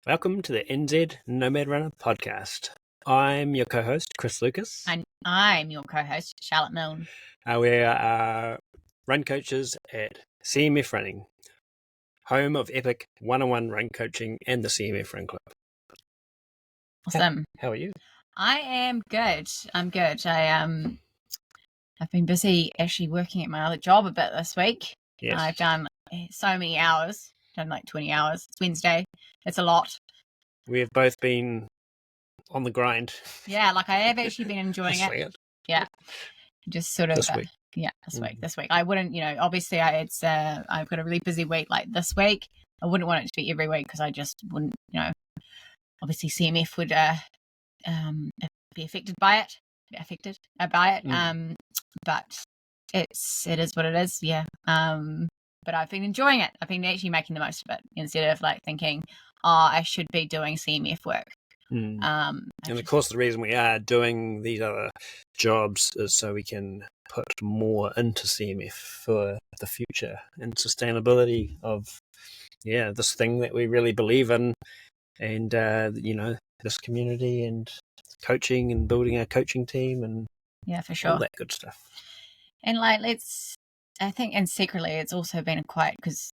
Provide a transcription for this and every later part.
Welcome to the NZ Nomad Runner podcast. I'm your co-host, Chris Lucas. And I'm your co-host, Charlotte Milne. We are run coaches at CMF Running, home of epic one-on-one run coaching and the CMF Run Club. Awesome. How are you? I am good. I'm good. I've been busy actually working at my other job a bit this week. Yes. I've done so many hours. I've done like 20 hours. It's Wednesday. It's a lot. We have both been on the grind. Yeah, like I have actually been enjoying it. Yeah. Just sort of this week. This week. I wouldn't, obviously I've got a really busy week like this week. I wouldn't want it to be every week because I just wouldn't, obviously CMF would be affected by it. But it is what it is. Yeah. But I've been enjoying it. I've been actually making the most of it instead of like thinking, I should be doing CMF work. And of course, the reason we are doing these other jobs is so we can put more into CMF for the future and sustainability of, this thing that we really believe in, and this community and coaching and building our coaching team and for sure, all that good stuff. And I think, and secretly, it's also been because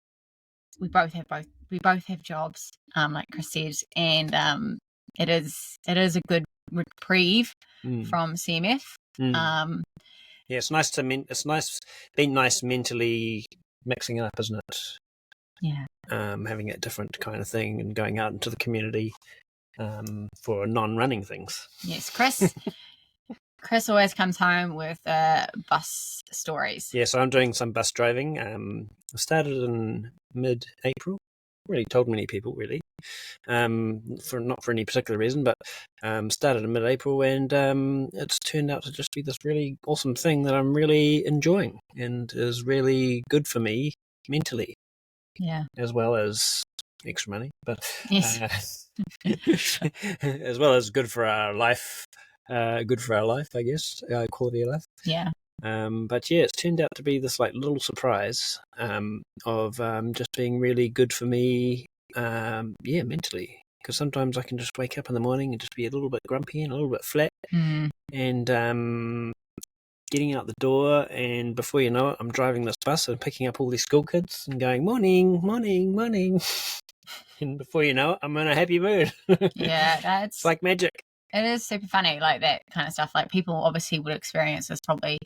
we both have jobs, like Chris said, and it is a good reprieve from CMF. It's nice being nice mentally mixing it up, isn't it? Yeah. Having a different kind of thing and going out into the community for non-running things. Yes, Chris always comes home with bus stories. Yeah, so I'm doing some bus driving. I started in mid-April. Really told many people, really. Not for any particular reason, but started in mid-April, and it's turned out to just be this really awesome thing that I'm really enjoying and is really good for me mentally. Yeah. As well as extra money, but yes. As well as good for our life. I guess, quality of life. Yeah. But it's turned out to be this like little surprise of just being really good for me, mentally. Because sometimes I can just wake up in the morning and just be a little bit grumpy and a little bit flat, and getting out the door, and before you know it, I'm driving this bus and picking up all these school kids and going, morning, morning, morning. And before you know it, I'm in a happy mood. Yeah, it's like magic. It is super funny, like that kind of stuff. Like people obviously would experience this probably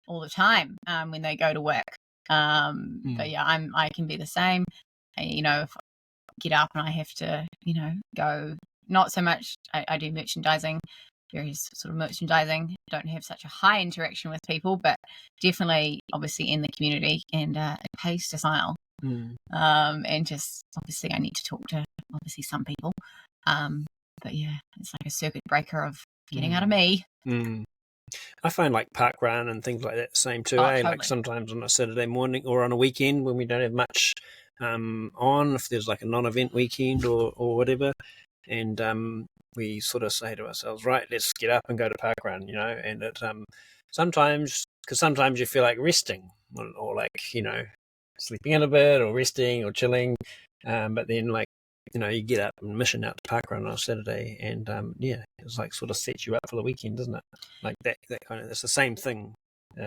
all the time when they go to work. But yeah, I can be the same. If I get up and I have to, go, not so much, I do merchandising, various sort of merchandising, don't have such a high interaction with people, but definitely obviously in the community, and it pays to smile. And just obviously I need to talk to obviously some people. But yeah, it's like a circuit breaker of getting out of me. I find like park run and things like that the same too. Totally. Like sometimes on a Saturday morning or on a weekend when we don't have much on, if there's like a non-event weekend or whatever, and we sort of say to ourselves, right, let's get up and go to park run, and it sometimes you feel like resting or like, sleeping in a bit or resting or chilling, but then like, you get up and mission out to park run on a Saturday, and it's like sort of sets you up for the weekend, doesn't it? Like that kind of, it's the same thing,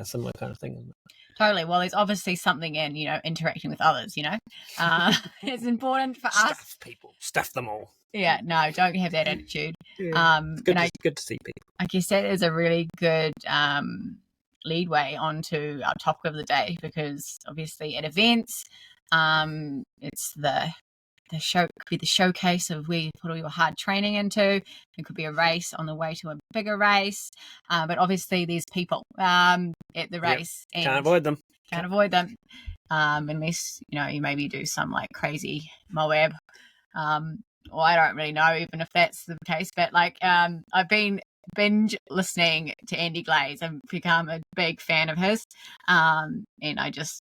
similar kind of thing, isn't it? Totally. Well, there's obviously something in, interacting with others, it's important for us. Stuff them all. Yeah, no, don't have that attitude. It's good to see people. I guess that is a really good leadway onto our topic of the day, because obviously at events, it's the could be the showcase of where you put all your hard training into. It could be a race on the way to a bigger race, but obviously there's people at the race. Yep. Can't avoid them. Unless you maybe do some like crazy Moab, or I don't really know even if that's the case. But like I've been binge listening to Andy Glaze. I've become a big fan of his, and I just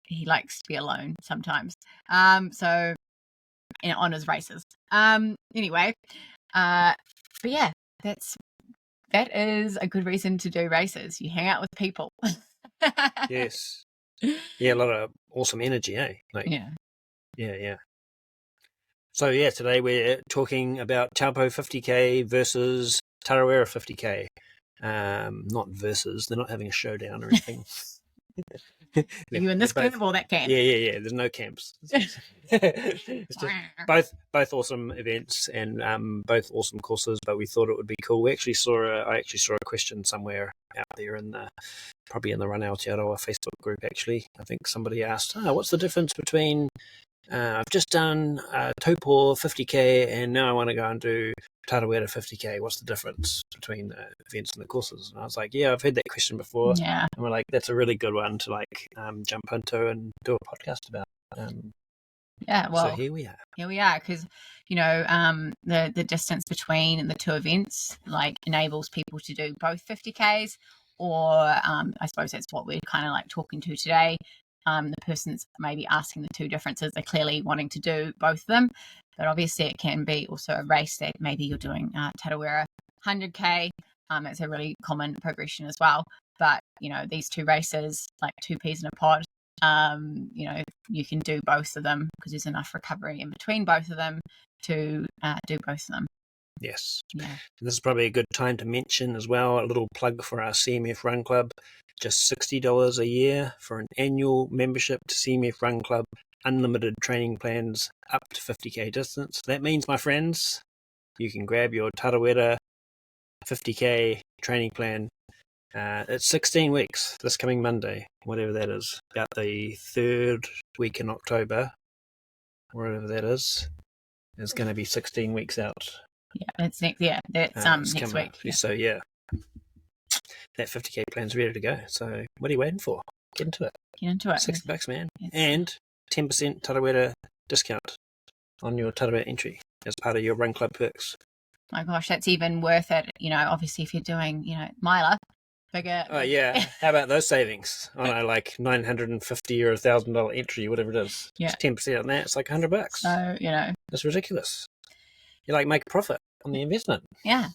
he likes to be alone sometimes. So on his races. Anyway, but yeah, that is a good reason to do races. You hang out with people. Yes. Yeah, a lot of awesome energy, eh? Like, yeah. So yeah, today we're talking about Taupo 50k versus Tarawera 50k. Not versus, they're not having a showdown or anything. Are you in this camp or that camp? Yeah. There's no camps. It's just both awesome events and both awesome courses. But we thought it would be cool. I actually saw a question somewhere out there probably in the Run Aotearoa Facebook group. Actually, I think somebody asked, "What's the difference between I've just done Taupo 50k and now I want to go and do Tarawera 50k. What's the difference between the events and the courses?" And I was like, yeah, I've heard that question before. Yeah. And we're like, that's a really good one to jump into and do a podcast about. Yeah, well, so here we are, because the distance between the two events enables people to do both 50Ks, or I suppose that's what we're kind of talking to today. The person's maybe asking the two differences. They're clearly wanting to do both of them, but obviously it can be also a race that maybe you're doing Tarawera 100k. It's a really common progression as well. But these two races, like two peas in a pod, you can do both of them because there's enough recovery in between both of them to do both of them. Yes. Yeah. And this is probably a good time to mention as well a little plug for our CMF Run Club. Just $60 a year for an annual membership to CMF Run Club. Unlimited training plans up to 50k distance. That means, my friends, you can grab your Tarawera 50k training plan. It's 16 weeks this coming Monday, whatever that is, about the third week in October, whatever that is. It's going to be 16 weeks out. Yeah, that's next. Yeah, that's next week. Yeah. So yeah, that 50k plan's ready to go. So what are you waiting for? Get into it. $60, man, and 10% Tarawera discount on your Tarawera entry as part of your Run Club perks. My gosh, that's even worth it. Obviously, if you're doing, miler, bigger. Oh yeah, how about those savings on a $950 or $1,000 entry, whatever it is? Yeah, it's 10% on that. It's like $100. So that's ridiculous. You make a profit on the investment. Yeah.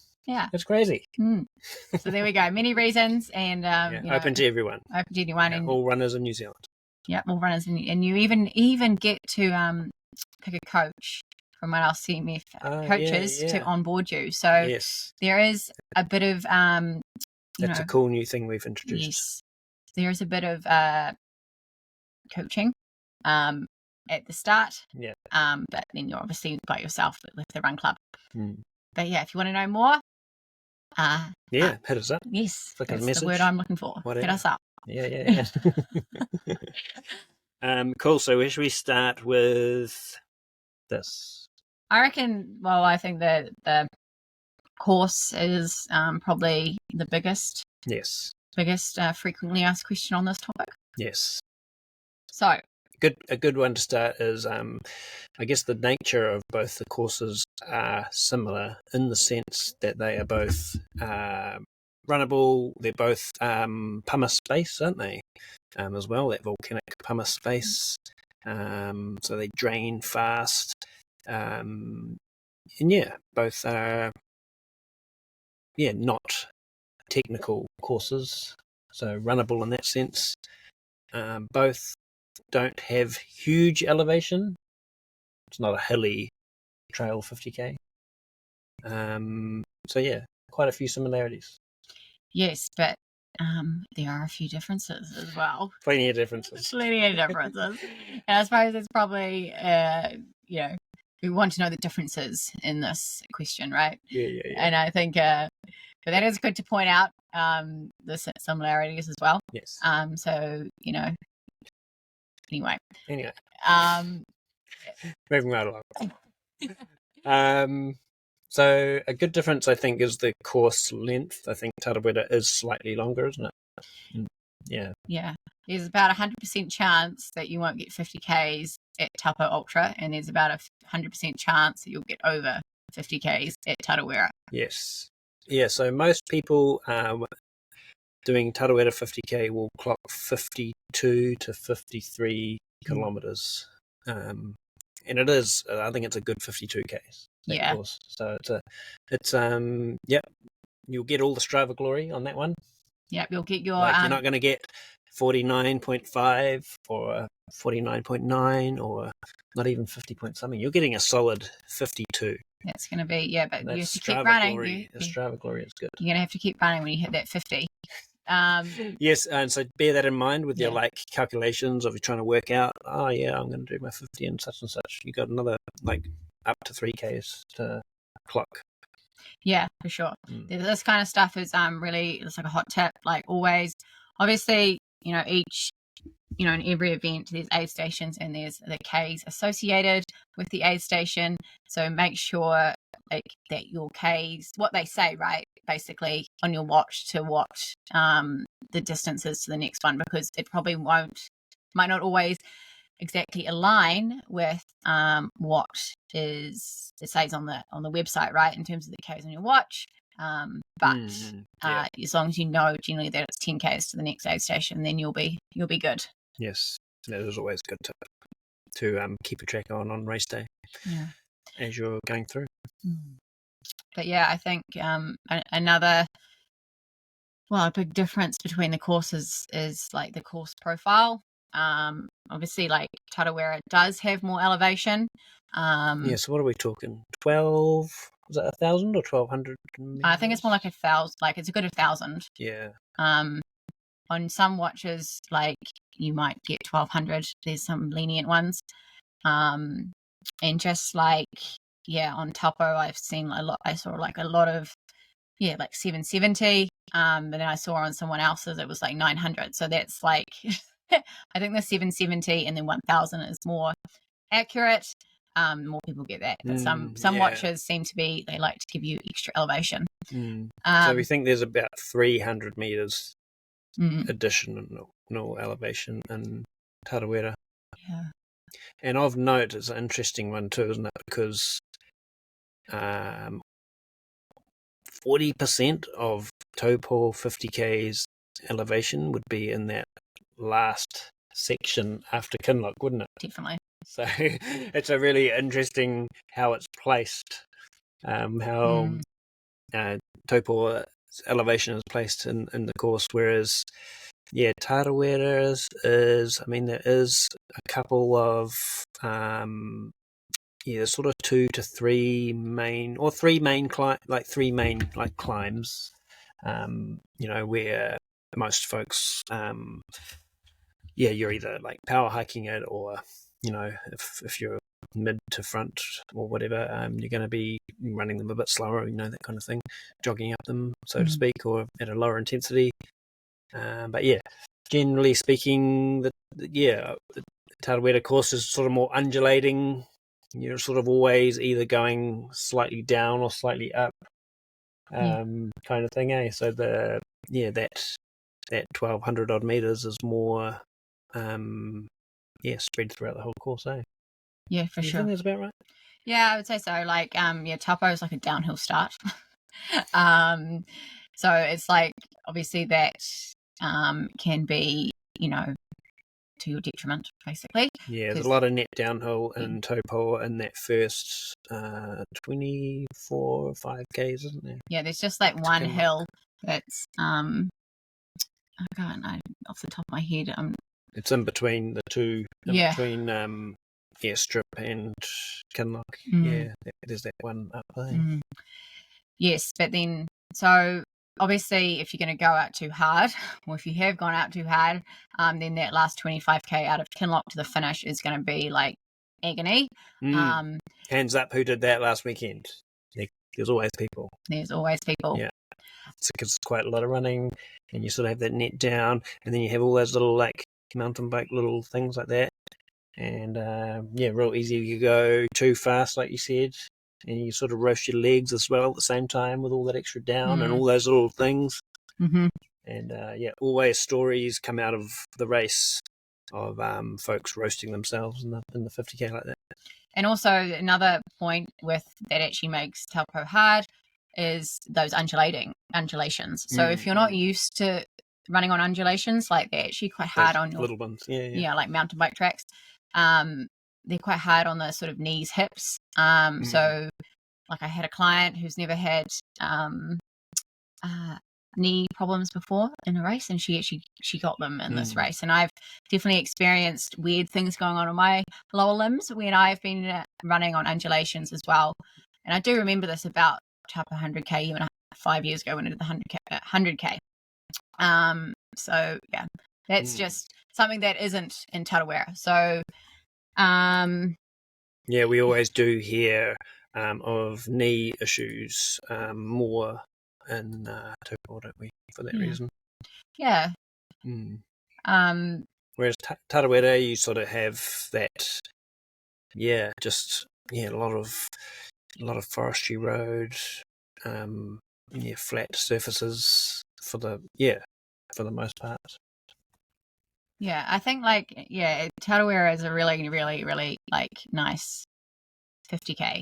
It's crazy. So there we go. Many reasons, and open to everyone. Open to anyone, and all runners in New Zealand. Yeah, all runners, and you even get to pick a coach from one of our CMF coaches to onboard you. So yes, there is a bit of that's a cool new thing we've introduced. Yes, there is a bit of coaching at the start. Yeah. But then you're obviously by yourself with the Run Club. But yeah, if you want to know more, hit us up. Yes, that's the word I'm looking for. Whatever. Hit us up. Yeah. Cool. So where should we start with this? I reckon. Well, I think that the course is probably the biggest. Yes. Biggest frequently asked question on this topic. Yes. So a good one to start is I guess the nature of both the courses are similar in the sense that they are both runnable. They're both pumice space, aren't they? As well, that volcanic pumice space. So they drain fast. And yeah, both are not technical courses, so runnable in that sense. Both don't have huge elevation. It's not a hilly trail 50k. So yeah, quite a few similarities. Yes, but there are a few differences as well. Plenty of differences. And I suppose it's probably we want to know the differences in this question, right? Yeah. And I think but that is good to point out the similarities as well. Yes. So anyway. Moving right along. So a good difference, I think, is the course length. I think Tarawera is slightly longer, isn't it? Yeah. Yeah. There's about 100% chance that you won't get 50Ks at Taupo Ultra, and there's about a 100% chance that you'll get over 50Ks at Tarawera. Yes. Yeah, so most people doing Tarawera 50k will clock 52 to 53 kilometers. And it is, I think it's a good 52Ks. Yeah. Course. So it's you'll get all the Strava glory on that one. Yep, you'll get your... you're not going to get 49.5 or 49.9 or not even 50 point something. You're getting a solid 52. That's going to be, but That's you have to Strava keep running. Glory. Strava Glory is good. You're going to have to keep running when you hit that 50. Yes, and so bear that in mind with your like calculations of you trying to work out, oh yeah, I'm going to do my 50 and such. You got another like up to 3Ks to clock. Yeah, for sure. This kind of stuff is really, it's like a hot tip, like always. Obviously, in every event there's aid stations and there's the Ks associated with the aid station. So make sure like that your Ks, what they say, right, basically on your watch to what the distances to the next one, because it probably might not always exactly align with what it says on the website, right, in terms of the Ks on your watch. But as long as you know generally that it's 10 Ks to the next aid station, then you'll be good. Yes, that is always a good tip to keep a track on race day. Yeah, as you're going through. But yeah, I think another a big difference between the courses is like the course profile. Obviously, like Tarawera does have more elevation. So what are we talking? 12? Was that 1,000 or 1,200? I think it's more like 1,000. Like it's a good 1,000. Yeah. On some watches, like you might get 1,200. There's some lenient ones. And just like on Taupo, I've seen a lot. I saw like a lot of like 770. But then I saw on someone else's it was like 900. So that's like I think the 770 and then 1,000 is more accurate. More people get that, but some watches seem to be, they like to give you extra elevation. So we think there's about 300 meters additional elevation in Tarawera. Yeah. And of note, it's an interesting one too, isn't it? Because 40% of Taupo 50K's elevation would be in that last section after Kinloch, wouldn't it? Definitely. So it's a really interesting how it's placed, how Taupo elevation is placed in the course, whereas Tarawera is, I mean, there is a couple of sort of 2 to 3 main climbs, where most folks you're either like power hiking it, or if you're mid to front or whatever, you're going to be running them a bit slower, that kind of thing, jogging up them, so to speak, or at a lower intensity. But generally speaking, the Tarawera course is sort of more undulating. You're sort of always either going slightly down or slightly up, kind of thing, So that 1,200 odd meters is more spread throughout the whole course, Yeah, for sure. You think that's about right? Yeah, I would say so. Like, Taupo is like a downhill start. So it's like, obviously that can be, to your detriment, basically. Yeah, there's a lot of net downhill in Taupo in that first 24 or 5Ks, isn't there? Yeah, there's just like one hill that's off the top of my head. It's in between the two, between Strip and Kinloch. Yeah, there's that one up there. Yes, but then, so obviously if you're going to go out too hard, or if you have gone out too hard, then that last 25K out of Kinloch to the finish is going to be like agony. Hands up, who did that last weekend? There's always people. Yeah. Because it's quite a lot of running, and you sort of have that net down, and then you have all those little like mountain bike little things like that, and real easy. You go too fast, like you said, and you sort of roast your legs as well at the same time with all that extra down and all those little things. And always stories come out of the race of folks roasting themselves in the 50K like that. And also another point with that actually makes Taupo hard is those undulations. So if you're not used to running on undulations, like they're actually quite hard on your little ones, like mountain bike tracks. They're quite hard on the sort of knees, hips. So like I had a client who's never had knee problems before in a race, and she got them in this race. And I've definitely experienced weird things going on in my lower limbs when I've been running on undulations as well. And I do remember this about Taupo 100k even 5 years ago when I did the 100k. So yeah, that's just something that isn't in Tarawera. So yeah, we always do hear of knee issues more in Taupo, don't we, for that reason? Yeah. Whereas Tarawera, you sort of have that, a lot of forestry road, flat surfaces for the most part. Yeah, I think Tarawera is a really, really, really nice 50k.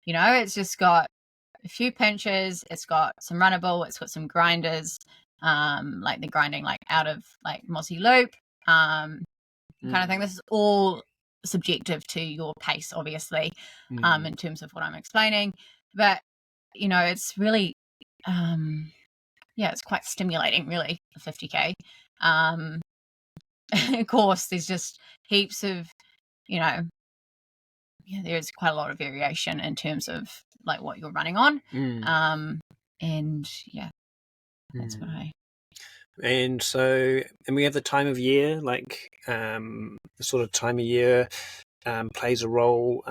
It's just got a few pinches, it's got some runnable, it's got some grinders, like the grinding out of Mossy Loop, kind of thing. This is all subjective to your pace, obviously, in terms of what I'm explaining. But it's really it's quite stimulating, really, the 50k. Of course, there's just heaps of, there's quite a lot of variation in terms of what you're running on. And that's what I. And so, and we have the time of year, the sort of time of year plays a role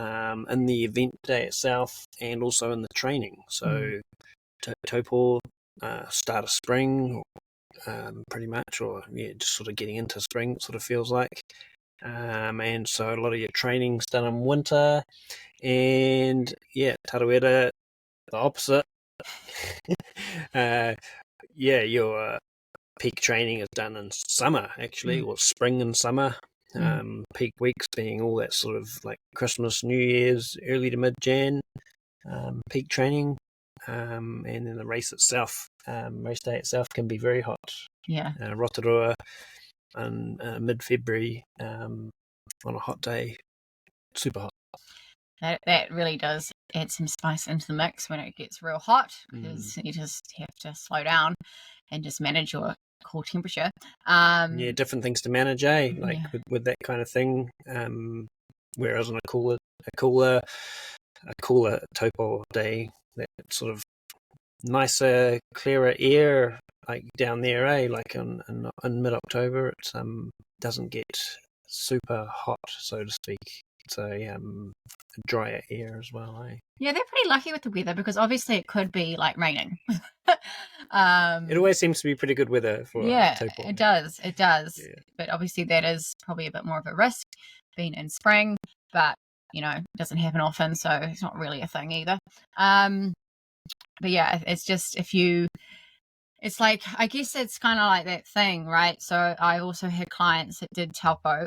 in the event day itself and also in the training. So, Taupo, start of spring, pretty much, or just sort of getting into spring, it sort of feels like. And so a lot of your training's done in winter, and Tarawera, the opposite. Your peak training is done in summer, actually, or spring and summer. Peak weeks being all that sort of Christmas, New Year's, early to mid-Jan, peak training. And then the race itself, race day itself can be very hot. Yeah. Rotorua in mid-February on a hot day, super hot. That really does add some spice into the mix when it gets real hot, because you just have to slow down and just manage your core temperature. Different things to manage, with that kind of thing. Whereas on a cooler Taupo day, that sort of nicer, clearer air, down there, in mid-October, it doesn't get super hot, so to speak. So drier air as well, Yeah, they're pretty lucky with the weather, because obviously it could be raining. It always seems to be pretty good weather for Taupo. It does. But obviously that is probably a bit more of a risk being in spring, but it doesn't happen often, so it's not really a thing either. But yeah, it's just it's I guess it's kind of like that thing, right? So I also had clients that did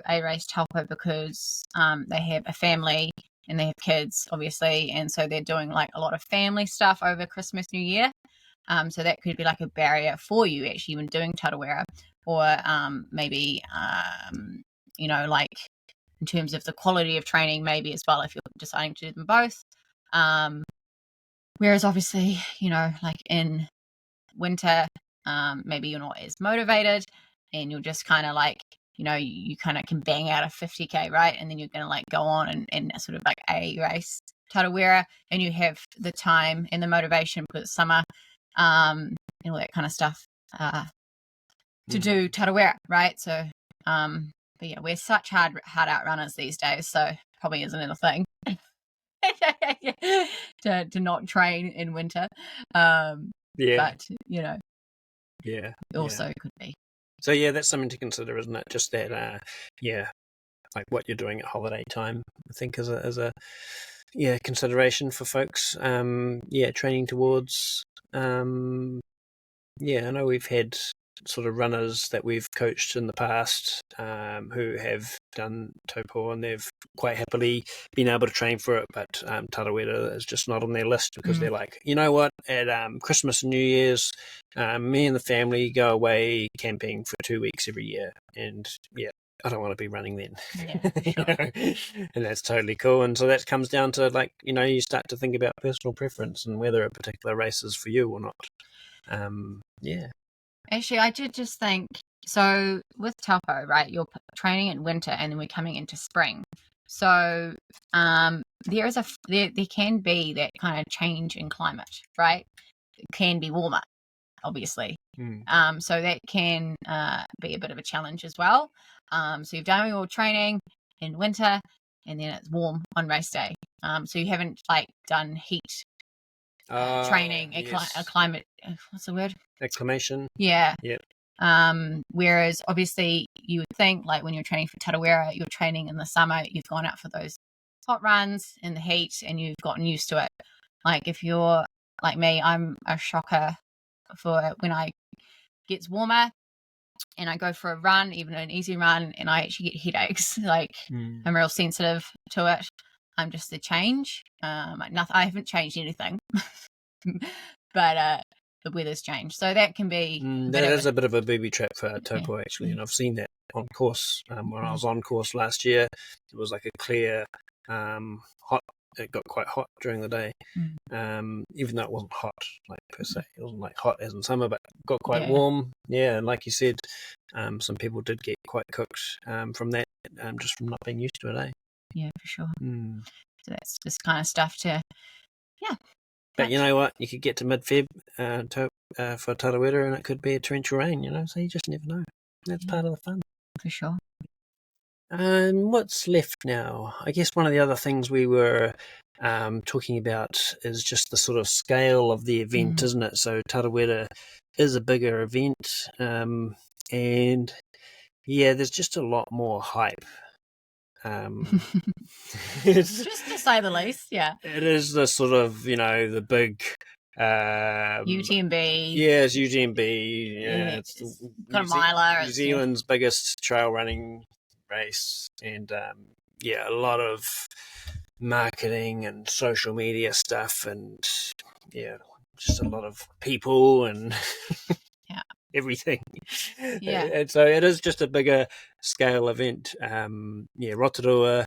race Taupo, because they have a family and they have kids, obviously, and so they're doing a lot of family stuff over Christmas, New Year. So that could be a barrier for you actually even doing Tarawera, or maybe in terms of the quality of training, maybe as well, if you're deciding to do them both. Whereas obviously, in winter, maybe you're not as motivated, and you're just kind of you kind of can bang out a 50k, right? And then you're going to go on and sort of a race Tarawera, and you have the time and the motivation, because it's summer, and all that kind of stuff to do Tarawera, right? So, but yeah, we're such hard out runners these days, so probably isn't it a thing to not train in winter. But also could be. So that's something to consider, isn't it? Just that, what you're doing at holiday time, I think is a consideration for folks. Training towards. I know we've had sort of runners that we've coached in the past who have done Taupo, and they've quite happily been able to train for it, but Tarawera is just not on their list, because they're you know what, at Christmas and New Year's, me and the family go away camping for 2 weeks every year, and I don't want to be running then. Sure. And that's totally cool. And so that comes down to you start to think about personal preference and whether a particular race is for you or not. Yeah. Actually, I did just think, so with Taupo, right, you're training in winter and then we're coming into spring. So there can be that kind of change in climate, right? It can be warmer, obviously. So that can be a bit of a challenge as well. So you've done your training in winter and then it's warm on race day. So you haven't like done heat training, a climate, what's the word? Acclimation. Yeah. Yep. Whereas obviously you would think like when you're training for Tarawera, you're training in the summer, you've gone out for those hot runs in the heat and you've gotten used to it. Like if you're like me, I'm a shocker for when I gets warmer and I go for a run, even an easy run, and I actually get headaches. Like I'm real sensitive to it. I'm just the change. I haven't changed anything, but the weather's changed, so that can be. That is a bit of a booby trap for Taupo, actually, and I've seen that on course. When I was on course last year, it was like a clear, hot. It got quite hot during the day, even though it wasn't hot, like per se. It wasn't like hot as in summer, but got quite warm. Yeah, and like you said, some people did get quite cooked from that, just from not being used to it. Yeah, for sure. So that's just kind of stuff to, But you know what? You could get to mid-Feb for Tarawera and it could be a torrential rain, so you just never know. That's part of the fun. For sure. What's left now? I guess one of the other things we were talking about is just the sort of scale of the event, isn't it? So Tarawera is a bigger event, and there's just a lot more hype. Just to say the least, yeah. It is the sort of, the big UTMB. Yeah, it's UTMB. Yeah, it's got a miler. New Zealand's biggest trail running race, and a lot of marketing and social media stuff, and just a lot of people and everything. Yeah, and so it is just a bigger scale event. Rotorua.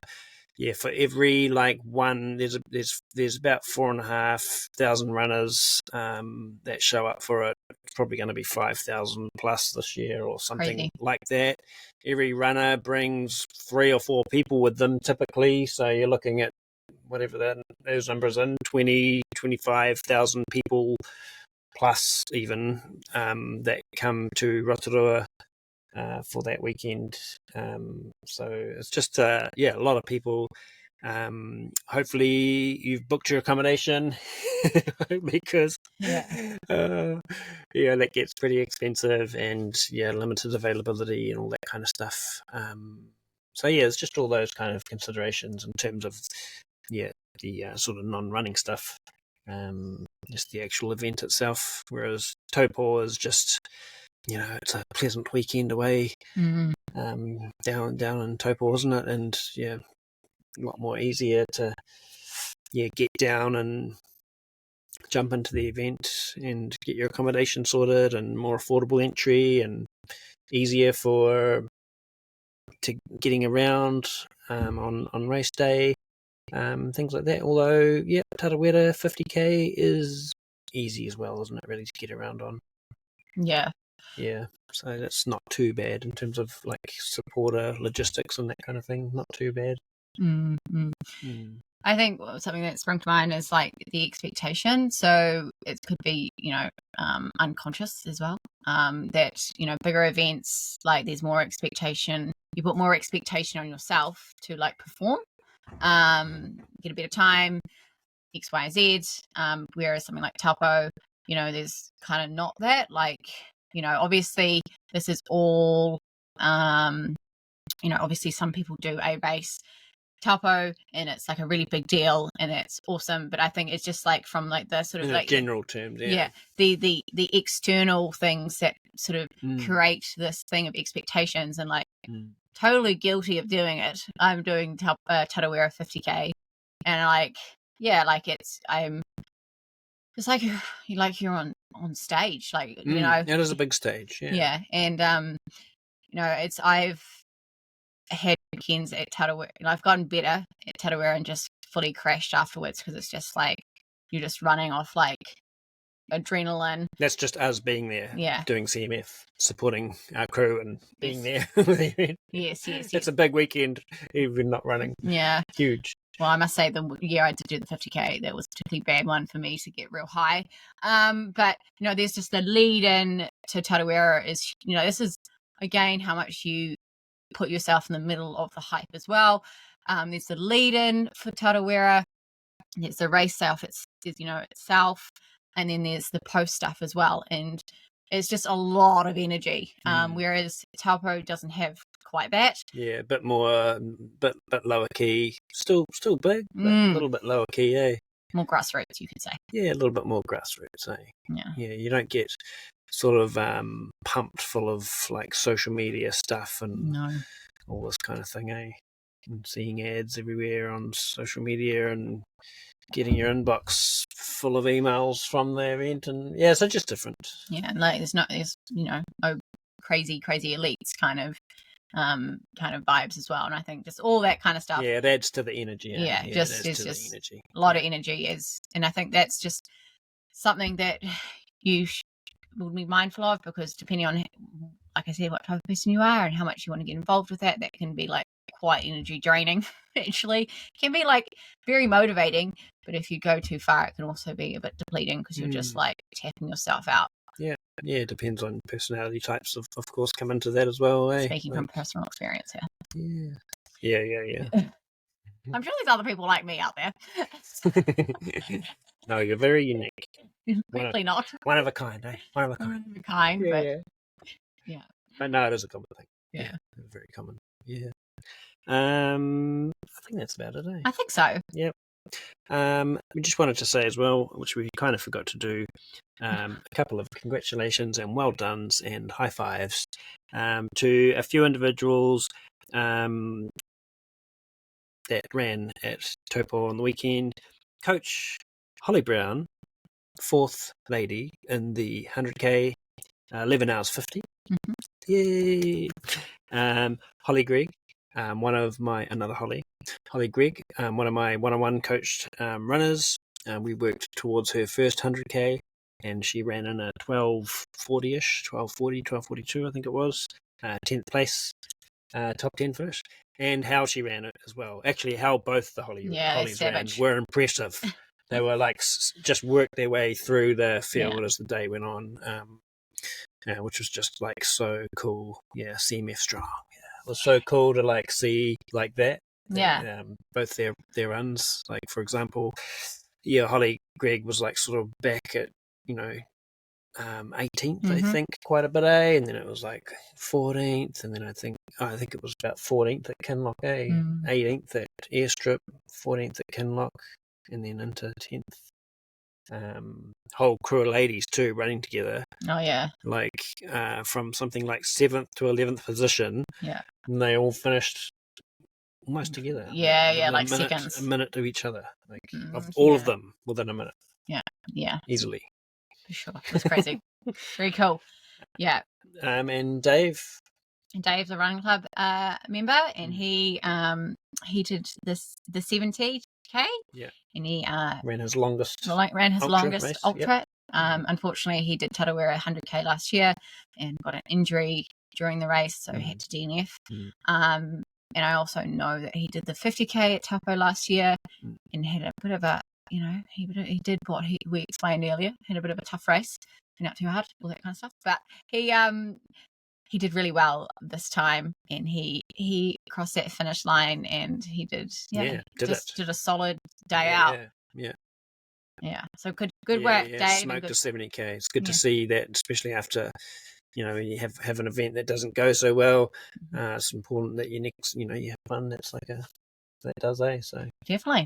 Yeah, for every one, there's about 4,500 runners that show up for it. It's probably going to be 5,000 plus this year or something like that. Every runner brings 3 or 4 people with them typically, so you're looking at whatever those numbers in 25,000 people plus even that come to Rotorua for that weekend. So it's just a lot of people. Hopefully you've booked your accommodation because that gets pretty expensive, and limited availability and all that kind of stuff. So it's just all those kind of considerations in terms of the sort of non-running stuff, just the actual event itself, whereas Taupo is just it's a pleasant weekend away down in Taupo, isn't it? And a lot more easier to get down and jump into the event and get your accommodation sorted, and more affordable entry and easier to getting around on race day, things like that. Although Tarawera 50k is easy as well, isn't it, really, to get around on? Yeah, so that's not too bad in terms of supporter logistics and that kind of thing. Not too bad. I think something that sprung to mind is the expectation. So it could be unconscious as well. That bigger events, there's more expectation. You put more expectation on yourself to perform, get a bit of time, X, Y, Z. Whereas something like Taupo, there's kind of not that. Obviously this is all, obviously some people do a race Taupo and it's a really big deal and it's awesome. But I think it's just from the sort of general terms, the external things that sort of create this thing of expectations, and totally guilty of doing it. I'm doing Tarawera 50k, and it's you're on stage, it is a big stage, and I've had weekends at Tarawera, I've gotten better at Tarawera and just fully crashed afterwards, because it's just you're just running off adrenaline. That's just us being there, Yeah, doing CMF, supporting our crew and being there. Yes. It's a big weekend, even not running. Yeah. Huge. Well, I must say the year I did do the 50K, that was a particularly bad one for me to get real high. But, there's just the lead in to Tarawera is, this is, again, how much you put yourself in the middle of the hype as well. There's the lead in for Tarawera. There's the race itself. And then there's the post stuff as well. And it's just a lot of energy. Whereas Taupo doesn't have quite that. Yeah, a bit more, bit lower key. Still big, but a little bit lower key, eh? More grassroots, you could say. Yeah, a little bit more grassroots, eh? Yeah, you don't get sort of pumped full of like social media stuff and all this kind of thing, eh? And seeing ads everywhere on social media and getting your inbox full of emails from the event, and so just different. Yeah, and like there's crazy elites kind of vibes as well, and I think just all that kind of stuff. Yeah, it adds to the energy. Just energy. A lot of energy and I think that's just something that you would be mindful of, because depending on, like I said, what type of person you are and how much you want to get involved with that can be like quite energy draining. Actually, it can be like very motivating, but if you go too far, it can also be a bit depleting because you're just like tapping yourself out. Yeah, it depends on personality types, of course, come into that as well. Speaking from personal experience here. Yeah. I'm sure there's other people like me out there. No, you're very unique. Quickly not. One of a kind, eh? One of a kind. Yeah. But no, it is a common thing. Yeah. Very common. Yeah. I think that's about it, eh? I think so. Yep. We just wanted to say as well, which we kind of forgot to do, a couple of congratulations and well dones and high fives to a few individuals that ran at Taupo on the weekend. Coach Holly Brown, 4th lady in the 100K, 11 hours 50. Mm-hmm. Yay! Holly Gregg, another Holly Gregg, one of my one-on-one coached runners. We worked towards her first 100K, and she ran in a 12:40-ish, 12:42, I think it was, 10th place, top 10 finish. And how she ran it as well. Actually, how both the Hollies ran were impressive. They were like just worked their way through the field as the day went on, which was just like so cool. Yeah, CMF strong. It was so cool to like see like that. Both their runs. Like for example, Holly Gregg was like sort of back at 18th, I think, quite a bit, and then it was like 14th, and then I think it was about 14th at Kinloch, 18th at Airstrip, 14th at Kinloch, and then into 10th. Whole crew of ladies too running together. Oh yeah, like from something like 7th to 11th position. Yeah, and they all finished almost together. Like seconds, a minute to each other, like of all of them within a minute. Yeah, easily. For sure. It's crazy. Very cool. Yeah. And Dave's a running club member, and he did the 70K. Yeah. And he ran his longest ultra. Yep. Unfortunately, he did Tarawera 100K last year and got an injury during the race, so he had to DNF. And I also know that he did the 50K at Taupo last year and had a bit of a he did what we explained earlier, had a bit of a tough race, not too hard, all that kind of stuff. But he did really well this time, and he crossed that finish line, and he did a solid day out. Yeah. So good work, Dave. Smoked a 70K. It's good to see that, especially after you have an event that doesn't go so well. It's important that you have fun. That does, so definitely.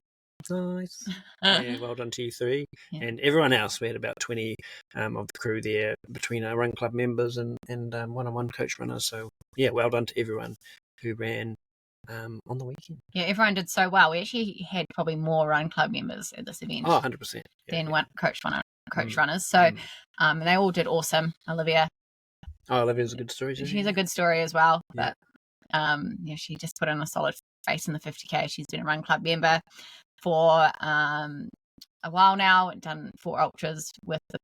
Nice. Well done to you three. And everyone else. We had about 20 of the crew there, between our run club members and one-on-one coach runners. So well done to everyone who ran on the weekend. Everyone did so well. We actually had probably more run club members at this event 100% than one coach runners. So they all did awesome. Olivia's a good story too. She's a good story as well. But she just put in a solid race in the 50K. She's been a run club member for a while now, done 4 ultras with the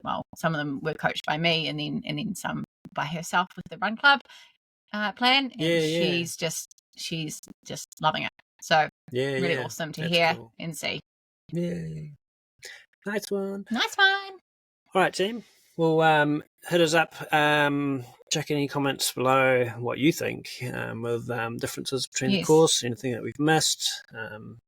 well, some of them were coached by me, and then some by herself with the run club plan, and she's just loving it. So really awesome to hear and see. Yeah, nice one. All right, team. Well, hit us up. Check any comments below what you think with differences between the course, anything that we've missed.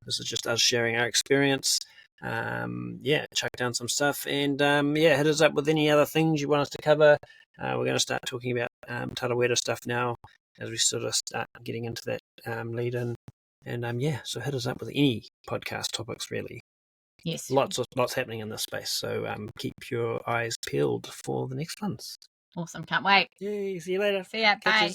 This is just us sharing our experience. Chuck down some stuff, and hit us up with any other things you want us to cover. We're going to start talking about Tarawera stuff now as we sort of start getting into that lead in. And so hit us up with any podcast topics, really. Yes. Lots happening in this space, so keep your eyes peeled for the next ones. Awesome, can't wait. Yay, see you later. See ya, bye.